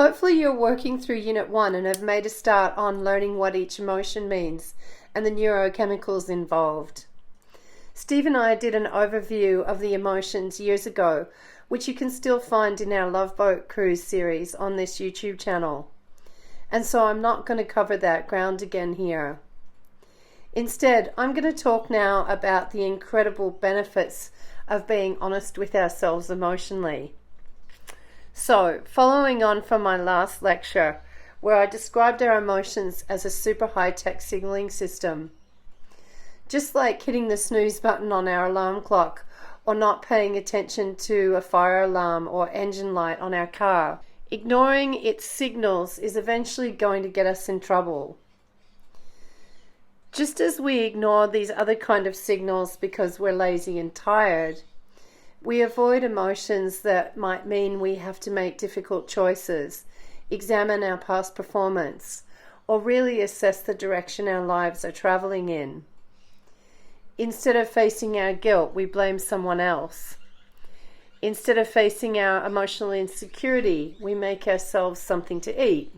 Hopefully you're working through Unit 1 and have made a start on learning what each emotion means and the neurochemicals involved. Steve and I did an overview of the emotions years ago, which you can still find in our Love Boat Cruise series on this YouTube channel. And so I'm not going to cover that ground again here. Instead, I'm going to talk now about the incredible benefits of being honest with ourselves emotionally. So, following on from my last lecture, where I described our emotions as a super high-tech signaling system, just like hitting the snooze button on our alarm clock or not paying attention to a fire alarm or engine light on our car, ignoring its signals is eventually going to get us in trouble. Just as we ignore these other kind of signals because we're lazy and tired, we avoid emotions that might mean we have to make difficult choices, examine our past performance, or really assess the direction our lives are traveling in. Instead of facing our guilt, we blame someone else. Instead of facing our emotional insecurity, we make ourselves something to eat.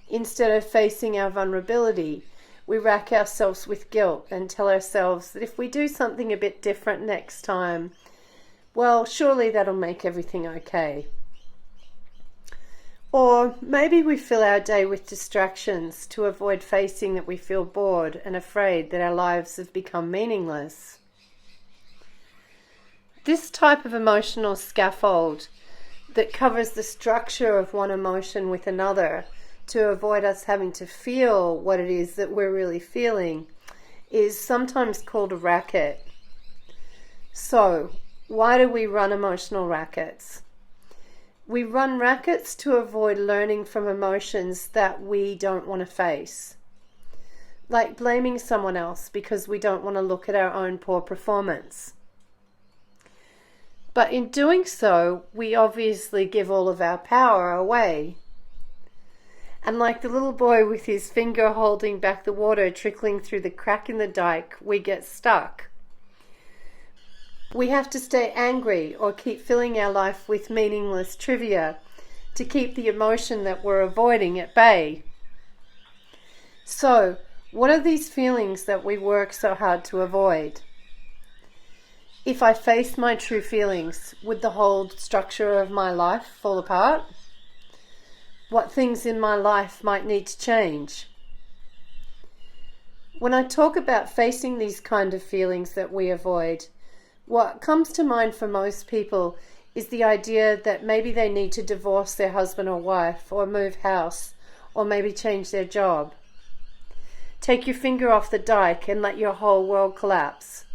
Instead of facing our vulnerability, we rack ourselves with guilt and tell ourselves that if we do something a bit different next time, well, surely that'll make everything okay. Or maybe we fill our day with distractions to avoid facing that we feel bored and afraid that our lives have become meaningless. This type of emotional scaffold that covers the structure of one emotion with another to avoid us having to feel what it is that we're really feeling is sometimes called a racket. So, why do we run emotional rackets? We run rackets to avoid learning from emotions that we don't want to face. Like blaming someone else because we don't want to look at our own poor performance. But in doing so, we obviously give all of our power away. And like the little boy with his finger holding back the water trickling through the crack in the dike, we get stuck. We have to stay angry or keep filling our life with meaningless trivia to keep the emotion that we're avoiding at bay. So, what are these feelings that we work so hard to avoid? If I faced my true feelings, would the whole structure of my life fall apart? What things in my life might need to change? When I talk about facing these kind of feelings that we avoid, what comes to mind for most people is the idea that maybe they need to divorce their husband or wife, or move house, or maybe change their job. Take your finger off the dike and let your whole world collapse.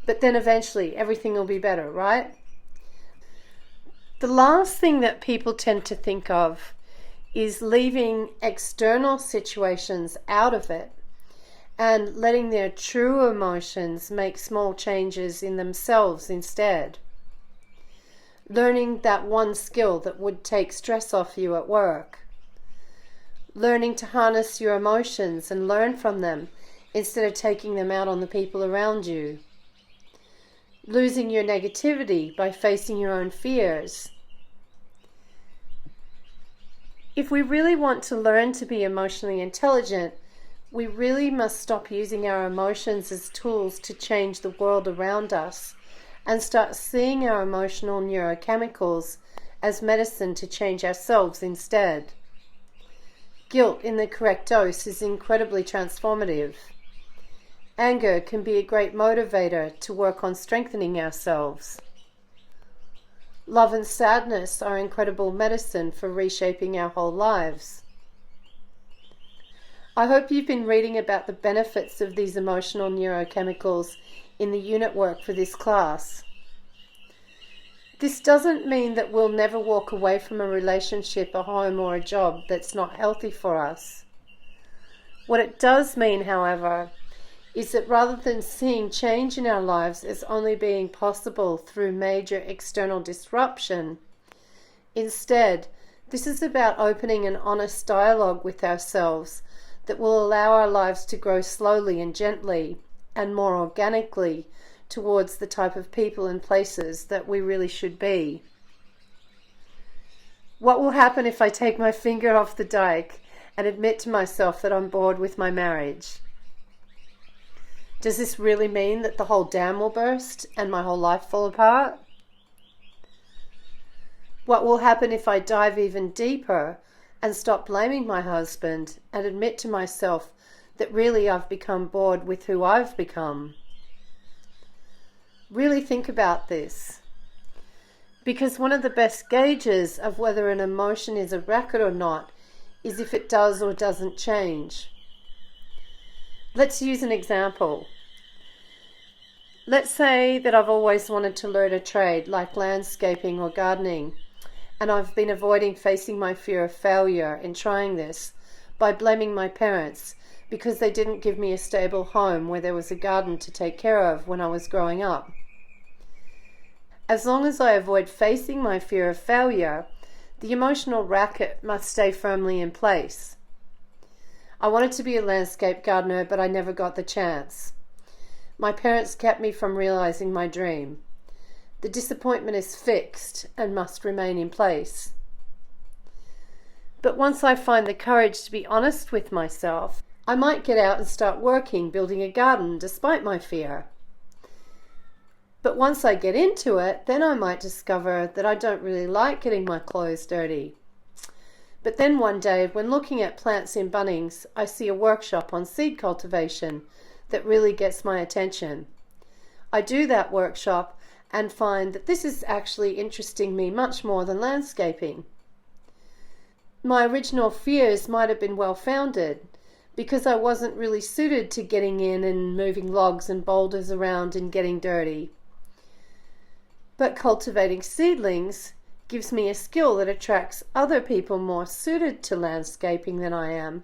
But then eventually everything will be better, right? The last thing that people tend to think of is leaving external situations out of it and letting their true emotions make small changes in themselves instead. Learning that one skill that would take stress off you at work. Learning to harness your emotions and learn from them instead of taking them out on the people around you. Losing your negativity by facing your own fears. If we really want to learn to be emotionally intelligent, we really must stop using our emotions as tools to change the world around us and start seeing our emotional neurochemicals as medicine to change ourselves instead. Guilt in the correct dose is incredibly transformative. Anger can be a great motivator to work on strengthening ourselves. Love and sadness are incredible medicine for reshaping our whole lives. I hope you've been reading about the benefits of these emotional neurochemicals in the unit work for this class. This doesn't mean that we'll never walk away from a relationship, a home, or a job that's not healthy for us. What it does mean, however, is that rather than seeing change in our lives as only being possible through major external disruption, instead, this is about opening an honest dialogue with ourselves that will allow our lives to grow slowly and gently and more organically towards the type of people and places that we really should be. What will happen if I take my finger off the dike and admit to myself that I'm bored with my marriage? Does this really mean that the whole dam will burst and my whole life fall apart? What will happen if I dive even deeper and stop blaming my husband and admit to myself that really I've become bored with who I've become? Really think about this, because one of the best gauges of whether an emotion is a racket or not is if it does or doesn't change. Let's use an example. Let's say that I've always wanted to learn a trade like landscaping or gardening, and I've been avoiding facing my fear of failure in trying this by blaming my parents because they didn't give me a stable home where there was a garden to take care of when I was growing up. As long as I avoid facing my fear of failure, the emotional racket must stay firmly in place. I wanted to be a landscape gardener, but I never got the chance. My parents kept me from realizing my dream. The disappointment is fixed and must remain in place. But once I find the courage to be honest with myself, I might get out and start working, building a garden despite my fear. But once I get into it, then I might discover that I don't really like getting my clothes dirty. But then one day, when looking at plants in Bunnings, I see a workshop on seed cultivation that really gets my attention. I do that workshop and find that this is actually interesting me much more than landscaping. My original fears might have been well-founded because I wasn't really suited to getting in and moving logs and boulders around and getting dirty. But cultivating seedlings gives me a skill that attracts other people more suited to landscaping than I am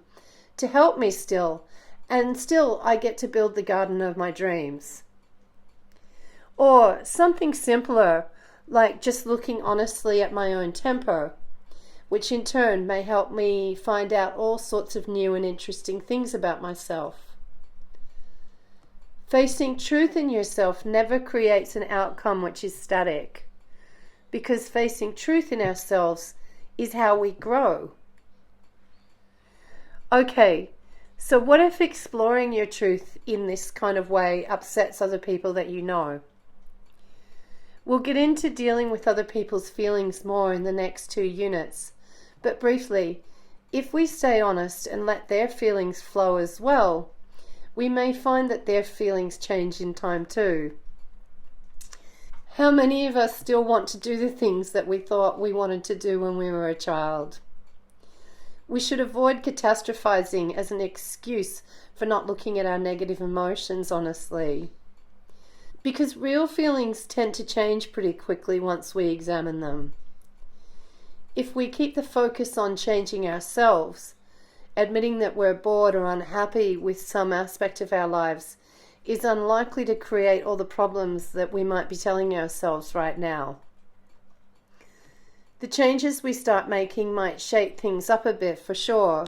to help me still, and still I get to build the garden of my dreams. Or something simpler, like just looking honestly at my own temper, which in turn may help me find out all sorts of new and interesting things about myself. Facing truth in yourself never creates an outcome which is static, because facing truth in ourselves is how we grow. Okay, so what if exploring your truth in this kind of way upsets other people that you know? We'll get into dealing with other people's feelings more in the next 2 units, but briefly, if we stay honest and let their feelings flow as well, we may find that their feelings change in time too. How many of us still want to do the things that we thought we wanted to do when we were a child? We should avoid catastrophizing as an excuse for not looking at our negative emotions honestly, because real feelings tend to change pretty quickly once we examine them. If we keep the focus on changing ourselves, admitting that we're bored or unhappy with some aspect of our lives is unlikely to create all the problems that we might be telling ourselves right now. The changes we start making might shake things up a bit for sure,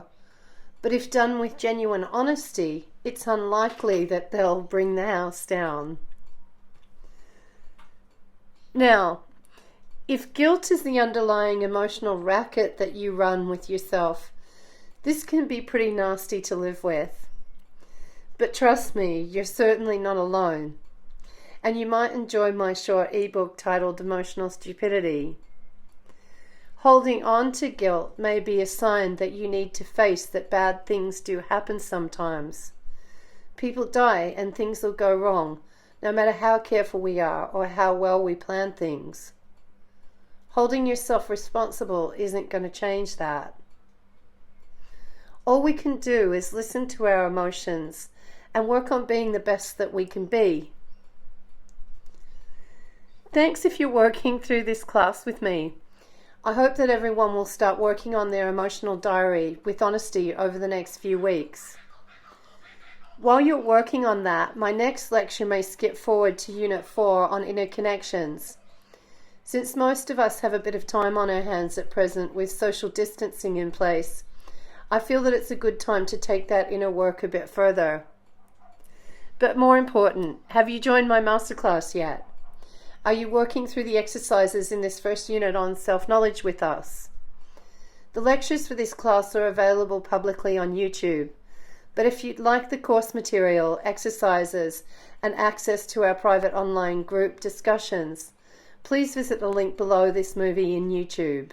but if done with genuine honesty, it's unlikely that they'll bring the house down. Now, if guilt is the underlying emotional racket that you run with yourself, this can be pretty nasty to live with. But trust me, you're certainly not alone. And you might enjoy my short ebook titled Emotional Stupidity. Holding on to guilt may be a sign that you need to face that bad things do happen sometimes. People die and things will go wrong, no matter how careful we are or how well we plan things. Holding yourself responsible isn't going to change that. All we can do is listen to our emotions and work on being the best that we can be. Thanks if you're working through this class with me. I hope that everyone will start working on their emotional diary with honesty over the next few weeks. While you're working on that, my next lecture may skip forward to Unit 4 on inner connections. Since most of us have a bit of time on our hands at present with social distancing in place, I feel that it's a good time to take that inner work a bit further. But more important, have you joined my masterclass yet? Are you working through the exercises in this first unit on self-knowledge with us? The lectures for this class are available publicly on YouTube. But if you'd like the course material, exercises, and access to our private online group discussions, please visit the link below this movie in YouTube.